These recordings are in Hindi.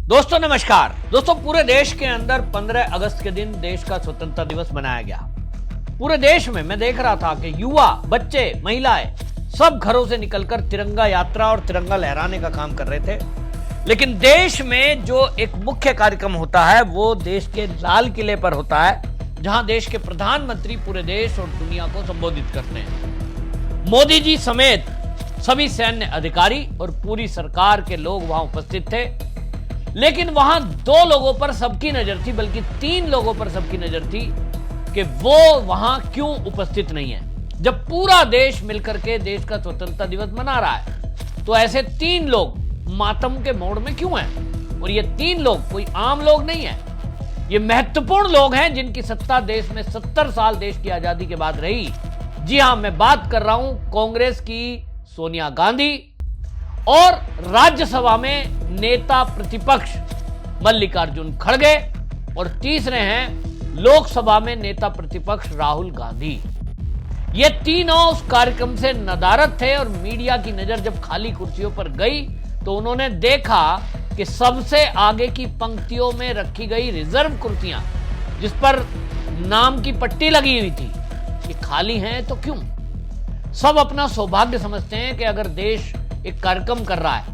दोस्तों नमस्कार। दोस्तों पूरे देश के अंदर 15 अगस्त के दिन देश का स्वतंत्रता दिवस मनाया गया। पूरे देश में मैं देख रहा था कि युवा, बच्चे, महिलाएं सब घरों से निकलकर तिरंगा यात्रा और तिरंगा लहराने का काम कर रहे थे। लेकिन देश में जो एक मुख्य कार्यक्रम होता है वो देश के लाल किले पर होता है, जहां देश के प्रधानमंत्री पूरे देश और दुनिया को संबोधित करते हैं। मोदी जी समेत सभी सैन्य अधिकारी और पूरी सरकार के लोग वहां उपस्थित थे। लेकिन वहां दो लोगों पर सबकी नजर थी, बल्कि तीन लोगों पर सबकी नजर थी कि वो वहां क्यों उपस्थित नहीं है। जब पूरा देश मिलकर के देश का स्वतंत्रता दिवस मना रहा है तो ऐसे तीन लोग मातम के मोड़ में क्यों हैं? और ये तीन लोग कोई आम लोग नहीं है, ये महत्वपूर्ण लोग हैं जिनकी सत्ता देश में 70 साल देश की आजादी के बाद रही। जी हां, मैं बात कर रहा हूं कांग्रेस की सोनिया गांधी और राज्यसभा में नेता प्रतिपक्ष मल्लिकार्जुन खड़गे, और तीसरे हैं लोकसभा में नेता प्रतिपक्ष राहुल गांधी। ये तीनों उस कार्यक्रम से नदारद थे और मीडिया की नजर जब खाली कुर्सियों पर गई तो उन्होंने देखा कि सबसे आगे की पंक्तियों में रखी गई रिजर्व कुर्सियां, जिस पर नाम की पट्टी लगी हुई थी, ये खाली हैं तो क्यों? सब अपना सौभाग्य समझते हैं कि अगर देश एक कार्यक्रम कर रहा है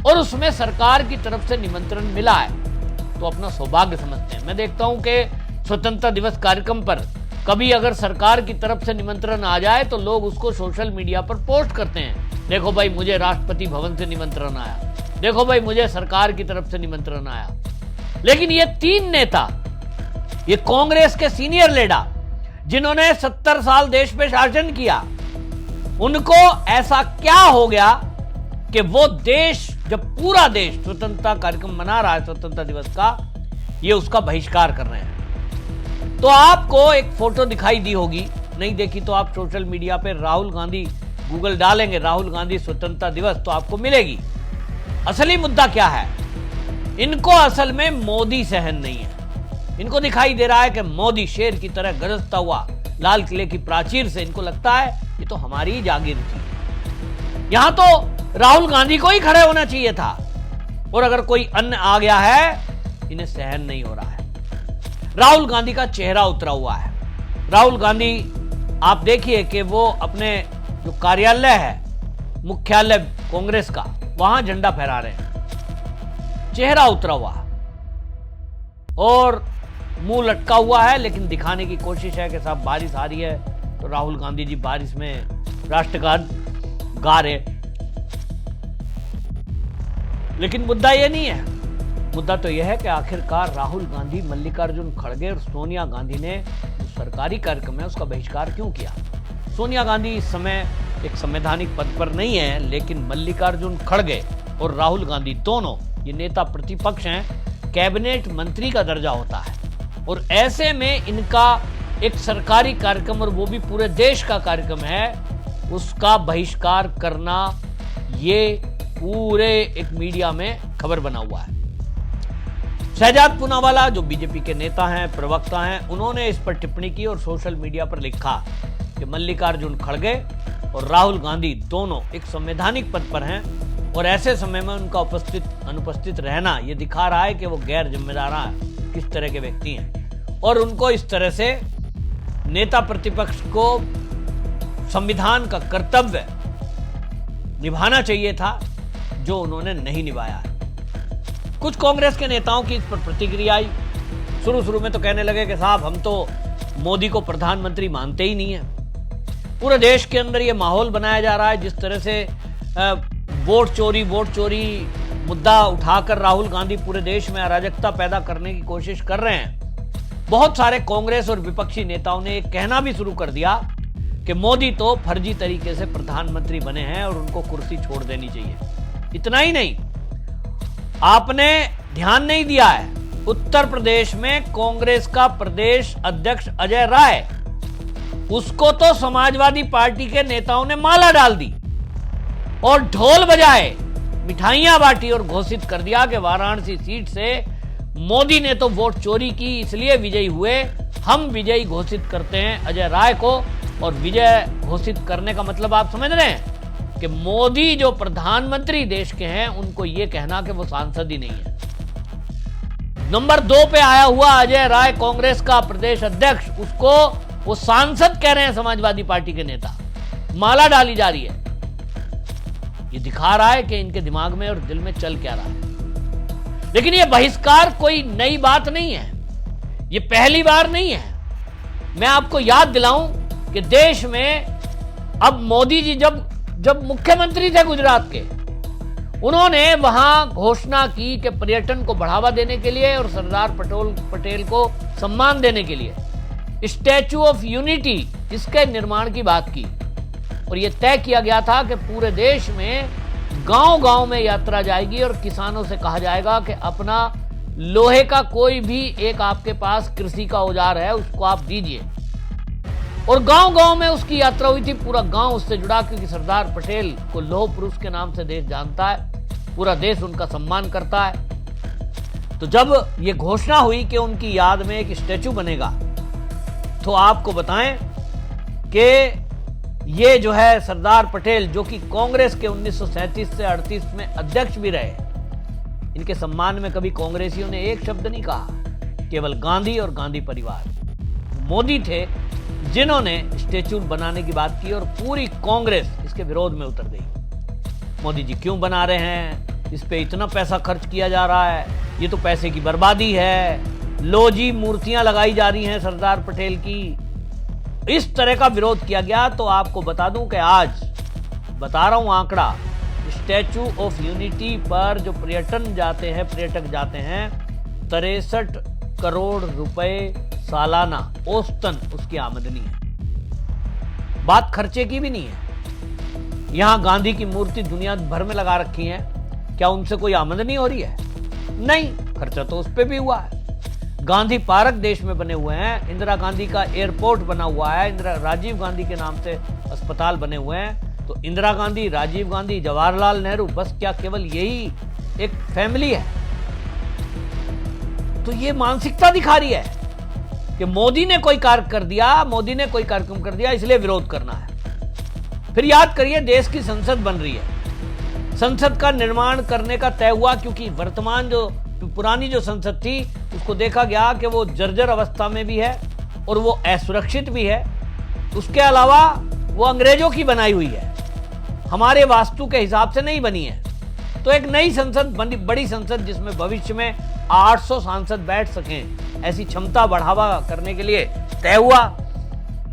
और उसमें सरकार की तरफ से निमंत्रण मिला है तो अपना सौभाग्य समझते हैं। मैं देखता हूं कि स्वतंत्रता दिवस कार्यक्रम पर कभी अगर सरकार की तरफ से निमंत्रण आ जाए तो लोग उसको सोशल मीडिया पर पोस्ट करते हैं, देखो भाई मुझे राष्ट्रपति भवन से निमंत्रण आया, देखो भाई मुझे सरकार की तरफ से निमंत्रण आया। लेकिन ये तीन नेता, ये कांग्रेस के सीनियर लीडर जिन्होंने 70 साल देश पे शासन किया, उनको ऐसा क्या हो गया कि वो देश, जब पूरा देश स्वतंत्रता कार्यक्रम मना रहा है स्वतंत्रता दिवस का, ये उसका बहिष्कार कर रहे हैं। तो आपको एक फोटो दिखाई दी होगी, नहीं देखी तो आप सोशल मीडिया पे राहुल गांधी गूगल डालेंगे, राहुल गांधी स्वतंत्रता दिवस, तो आपको मिलेगी। असली मुद्दा क्या है? इनको असल में मोदी सहन नहीं है। इनको दिखाई दे रहा है कि मोदी शेर की तरह गरजता हुआ लाल किले की प्राचीर से, इनको लगता है ये तो हमारी ही जागीर थी। यहां तो राहुल गांधी को ही खड़े होना चाहिए था, और अगर कोई अन्य आ गया है इन्हें सहन नहीं हो रहा है। राहुल गांधी का चेहरा उतरा हुआ है। राहुल गांधी आप देखिए कि वो अपने जो कार्यालय है, मुख्यालय कांग्रेस का, वहां झंडा फहरा रहे हैं, चेहरा उतरा हुआ और मुंह लटका हुआ है, लेकिन दिखाने की कोशिश है कि साहब बारिश आ रही है तो राहुल गांधी जी बारिश में राष्ट्रगान गा रहे। लेकिन मुद्दा यह नहीं है, मुद्दा तो यह है कि आखिरकार राहुल गांधी, मल्लिकार्जुन खड़गे और सोनिया गांधी ने जो सरकारी कार्यक्रम है उसका बहिष्कार क्यों किया? सोनिया गांधी इस समय एक संवैधानिक पद पर नहीं है, लेकिन मल्लिकार्जुन खड़गे और राहुल गांधी दोनों ये नेता प्रतिपक्ष हैं, कैबिनेट मंत्री का दर्जा होता है, और ऐसे में इनका एक सरकारी कार्यक्रम, और वो भी पूरे देश का कार्यक्रम है, उसका बहिष्कार करना, ये पूरे एक मीडिया में खबर बना हुआ है। शहजाद पूनावाला जो बीजेपी के नेता हैं, प्रवक्ता हैं, उन्होंने इस पर टिप्पणी की और सोशल मीडिया पर लिखा कि मल्लिकार्जुन खड़गे और राहुल गांधी दोनों एक संवैधानिक पद पर हैं, और ऐसे समय में उनका अनुपस्थित रहना ये दिखा रहा है कि वो गैर जिम्मेदार किस तरह के व्यक्ति हैं, और उनको इस तरह से नेता प्रतिपक्ष को संविधान का कर्तव्य निभाना चाहिए था, जो उन्होंने नहीं निभाया है। कुछ कांग्रेस के नेताओं की इस पर प्रतिक्रिया आई। शुरू में तो कहने लगे कि साहब हम तो मोदी को प्रधानमंत्री मानते ही नहीं है। पूरे देश के अंदर ये माहौल बनाया जा रहा है, जिस तरह से वोट चोरी मुद्दा उठाकर राहुल गांधी पूरे देश में अराजकता पैदा करने की कोशिश कर रहे हैं। बहुत सारे कांग्रेस और विपक्षी नेताओं ने कहना भी शुरू कर दिया कि मोदी तो फर्जी तरीके से प्रधानमंत्री बने हैं और उनको कुर्सी छोड़ देनी चाहिए। इतना ही नहीं, आपने ध्यान नहीं दिया है, उत्तर प्रदेश में कांग्रेस का प्रदेश अध्यक्ष अजय राय, उसको तो समाजवादी पार्टी के नेताओं ने माला डाल दी और ढोल बजाए, मिठाइयां बांटी और घोषित कर दिया कि वाराणसी सीट से मोदी ने तो वोट चोरी की इसलिए विजयी हुए, हम विजयी घोषित करते हैं अजय राय को। और विजय घोषित करने का मतलब आप समझ रहे हैं कि मोदी जो प्रधानमंत्री देश के हैं उनको यह कहना कि वो सांसद ही नहीं है। नंबर 2 पे आया हुआ अजय राय, कांग्रेस का प्रदेश अध्यक्ष, उसको वो सांसद कह रहे हैं समाजवादी पार्टी के नेता। माला डाली जा रही है। ये दिखा रहा है कि इनके दिमाग में और दिल में चल क्या रहा है। लेकिन ये बहिष्कार कोई नई बात नहीं है, ये पहली बार नहीं है। मैं आपको याद दिलाऊं कि देश में अब मोदी जी जब मुख्यमंत्री थे गुजरात के, उन्होंने वहां घोषणा की कि पर्यटन को बढ़ावा देने के लिए और सरदार पटेल को सम्मान देने के लिए स्टैच्यू ऑफ यूनिटी, इसके निर्माण की बात की। और यह तय किया गया था कि पूरे देश में गांव-गांव में यात्रा जाएगी और किसानों से कहा जाएगा कि अपना लोहे का कोई भी एक आपके पास कृषि का औजार है उसको आप दीजिए। और गांव-गांव में उसकी यात्रा हुई थी। पूरा गांव उससे जुड़ा, क्योंकि सरदार पटेल को लौह पुरुष के नाम से देश जानता है, पूरा देश उनका सम्मान करता है। तो जब यह घोषणा हुई कि उनकी याद में एक स्टैच्यू बनेगा, तो आपको बताएं कि ये जो है सरदार पटेल, जो कि कांग्रेस के 1937 से 38 में अध्यक्ष भी रहे, इनके सम्मान में कभी कांग्रेसियों ने एक शब्द नहीं कहा। केवल गांधी और गांधी परिवार, मोदी थे जिन्होंने स्टैच्यू बनाने की बात की और पूरी कांग्रेस इसके विरोध में उतर गई। मोदी जी क्यों बना रहे हैं, इस पे इतना पैसा खर्च किया जा रहा है, ये तो पैसे की बर्बादी है, लो जी मूर्तियां लगाई जा रही हैं सरदार पटेल की, इस तरह का विरोध किया गया। तो आपको बता दूं कि आज बता रहा हूं आंकड़ा, स्टैच्यू ऑफ यूनिटी पर जो पर्यटक जाते हैं 63 करोड़ रुपए सालाना औसतन उसकी आमदनी है। बात खर्चे की भी नहीं है। यहां गांधी की मूर्ति दुनिया भर में लगा रखी है, क्या उनसे कोई आमदनी हो रही है? नहीं, खर्चा तो उस पर भी हुआ है। गांधी पार्क देश में बने हुए हैं, इंदिरा गांधी का एयरपोर्ट बना हुआ है, राजीव गांधी के नाम से अस्पताल बने हुए हैं। तो इंदिरा गांधी, राजीव गांधी, जवाहरलाल नेहरू, बस क्या केवल यही एक फैमिली है? तो ये मानसिकता दिखा रही है कि मोदी ने कोई कार्य कर दिया, मोदी ने कोई कार्यक्रम कर दिया, इसलिए विरोध करना है। फिर याद करिए, देश की संसद बन रही है, संसद का निर्माण करने का तय हुआ, क्योंकि वर्तमान जो पुरानी जो संसद थी उसको देखा गया कि वो जर्जर अवस्था में भी है और वो असुरक्षित भी है। उसके अलावा वो अंग्रेजों की बनाई हुई है, हमारे वास्तु के हिसाब से नहीं बनी है। तो एक नई संसद बनी, बड़ी संसद, जिसमें भविष्य में 800 सांसद बैठ सकें, ऐसी क्षमता बढ़ावा करने के लिए तय हुआ।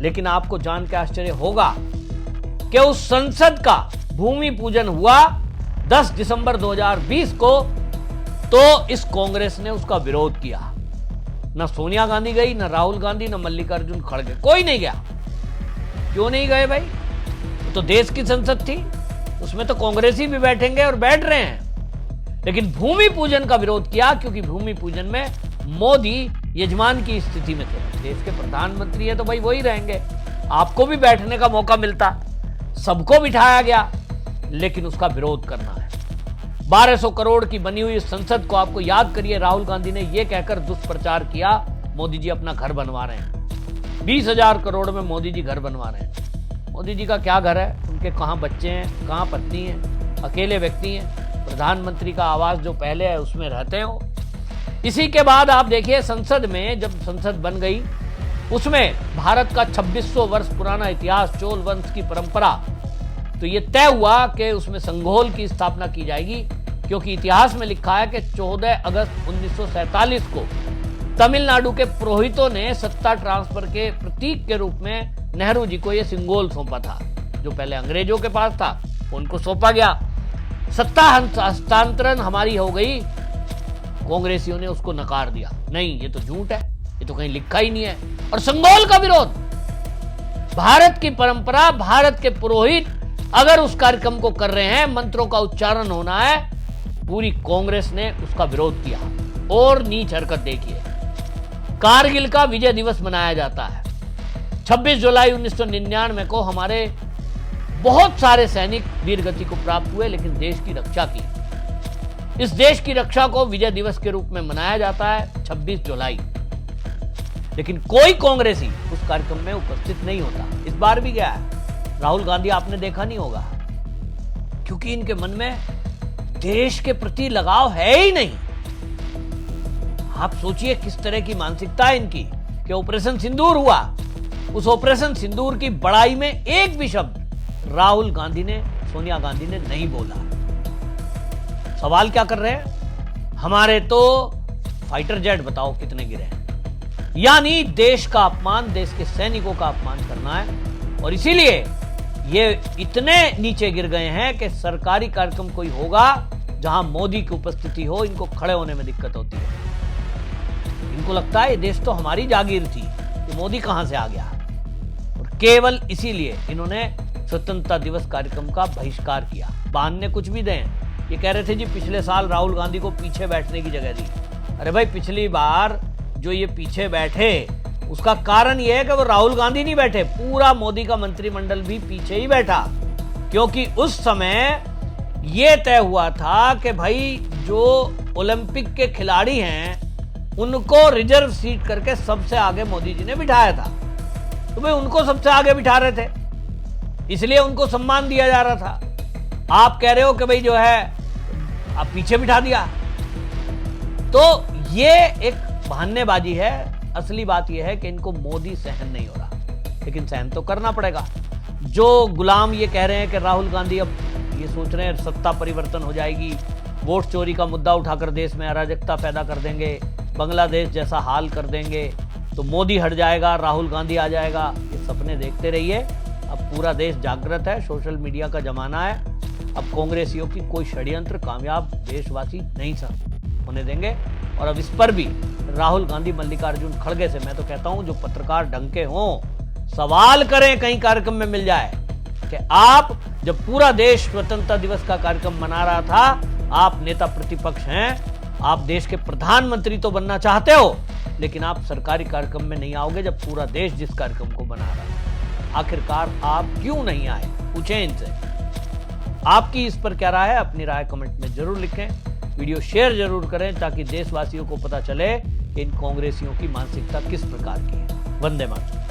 लेकिन आपको जान के आश्चर्य होगा कि उस संसद का भूमि पूजन हुआ 10 दिसंबर 2020 को, तो इस कांग्रेस ने उसका विरोध किया। न सोनिया गांधी गई, न राहुल गांधी, न मल्लिकार्जुन खड़गे, कोई नहीं गया। क्यों नहीं गए भाई? तो देश की संसद थी, उसमें तो कांग्रेसी भी बैठेंगे और बैठ रहे हैं। लेकिन भूमि पूजन का विरोध किया, क्योंकि भूमि पूजन में मोदी यजमान की स्थिति में थे। देश के प्रधानमंत्री है तो भाई वही रहेंगे, आपको भी बैठने का मौका मिलता, सबको बिठाया गया, लेकिन उसका विरोध करना है। 1200 करोड़ की बनी हुई संसद को आपको याद करिए, राहुल गांधी ने यह कहकर दुष्प्रचार किया, मोदी जी अपना घर बनवा रहे हैं, 20,000 करोड़ में मोदी जी घर बनवा रहे हैं। मोदी जी का क्या घर है? उनके कहां बच्चे हैं, कहां पत्नी है, अकेले व्यक्ति हैं। प्रधानमंत्री का आवास जो पहले है उसमें रहते हो। इसी के बाद आप देखिए, संसद में जब संसद बन गई, उसमें भारत का 2600 वर्ष पुराना इतिहास, चोल वंश की परंपरा, तो यह तय हुआ कि उसमें संघोल की स्थापना की जाएगी, क्योंकि इतिहास में लिखा है कि 14 अगस्त 1947 को तमिलनाडु के पुरोहितों ने सत्ता ट्रांसफर के प्रतीक के रूप में नेहरू जी को यह सिंगोल सौंपा था, जो पहले अंग्रेजों के पास था, उनको सौंपा गया। सत्ता हस्तांतरण हमारी हो गई, कांग्रेसियों ने उसको नकार दिया, नहीं ये तो झूठ है, ये तो कहीं लिखा ही नहीं है। और संगोल का विरोध, भारत की परंपरा, भारत के पुरोहित अगर उस कार्यक्रम को कर रहे हैं, मंत्रों का उच्चारण होना है, पूरी कांग्रेस ने उसका विरोध किया। और नीच हरकत देखिए, कारगिल का विजय दिवस मनाया जाता है 26 जुलाई 1999 को। हमारे बहुत सारे सैनिक वीरगति को प्राप्त हुए, लेकिन देश की रक्षा की। इस देश की रक्षा को विजय दिवस के रूप में मनाया जाता है 26 जुलाई। लेकिन कोई कांग्रेसी उस कार्यक्रम में उपस्थित नहीं होता। इस बार भी गया है, राहुल गांधी आपने देखा नहीं होगा, क्योंकि इनके मन में देश के प्रति लगाव है ही नहीं। आप सोचिए किस तरह की मानसिकता है इनकी कि ऑपरेशन सिंदूर हुआ, उस ऑपरेशन सिंदूर की बड़ाई में एक भी शब्द राहुल गांधी ने, सोनिया गांधी ने नहीं बोला। सवाल क्या कर रहे हैं, हमारे तो फाइटर जेट बताओ कितने गिरे हैं। यानी देश का अपमान, देश के सैनिकों का अपमान करना है, और इसीलिए ये इतने नीचे गिर गए हैं कि सरकारी कार्यक्रम कोई होगा जहां मोदी की उपस्थिति हो, इनको खड़े होने में दिक्कत होती है। इनको लगता है ये देश तो हमारी जागीर थी, ये मोदी कहां से आ गया। और केवल इसीलिए इन्होंने स्वतंत्रता दिवस कार्यक्रम का बहिष्कार किया। बहाने कुछ भी दें, ये कह रहे थे जी पिछले साल राहुल गांधी को पीछे बैठने की जगह दी। अरे भाई, पिछली बार जो ये पीछे बैठे उसका कारण ये है कि वो राहुल गांधी नहीं बैठे, पूरा मोदी का मंत्रिमंडल भी पीछे ही बैठा, क्योंकि उस समय ये तय हुआ था कि भाई जो ओलंपिक के खिलाड़ी हैं उनको रिजर्व सीट करके सबसे आगे मोदी जी ने बिठाया था। तो भाई उनको सबसे आगे बिठा रहे थे, इसलिए उनको सम्मान दिया जा रहा था। आप कह रहे हो कि भाई जो है आप पीछे बिठा दिया, तो ये एक बहानेबाजी है। असली बात यह है कि इनको मोदी सहन नहीं हो रहा, लेकिन सहन तो करना पड़ेगा। जो गुलाम ये कह रहे हैं कि राहुल गांधी अब ये सोच रहे हैं सत्ता परिवर्तन हो जाएगी, वोट चोरी का मुद्दा उठाकर देश में अराजकता पैदा कर देंगे, बांग्लादेश जैसा हाल कर देंगे, तो मोदी हट जाएगा, राहुल गांधी आ जाएगा, ये सपने देखते रहिए। अब पूरा देश जागृत है, सोशल मीडिया का जमाना है। अब कांग्रेसियों की कोई षड्यंत्र कामयाब देशवासी नहीं होने देंगे। और अब इस पर भी राहुल गांधी, मल्लिकार्जुन खड़गे से मैं तो कहता हूं, जो पत्रकार ढंग के हों, सवाल करें कहीं कार्यक्रम में मिल जाए कि आप जब पूरा देश स्वतंत्रता दिवस का कार्यक्रम मना रहा था, आप नेता प्रतिपक्ष हैं, आप देश के प्रधानमंत्री तो बनना चाहते हो, लेकिन आप सरकारी कार्यक्रम में नहीं आओगे जब पूरा देश जिस कार्यक्रम को बना रहा है। आखिरकार आप क्यों नहीं आए, पूछें इनसे। आपकी इस पर क्या राय है, अपनी राय कमेंट में जरूर लिखें। वीडियो शेयर जरूर करें ताकि देशवासियों को पता चले कि इन कांग्रेसियों की मानसिकता किस प्रकार की है। वंदे मातरम।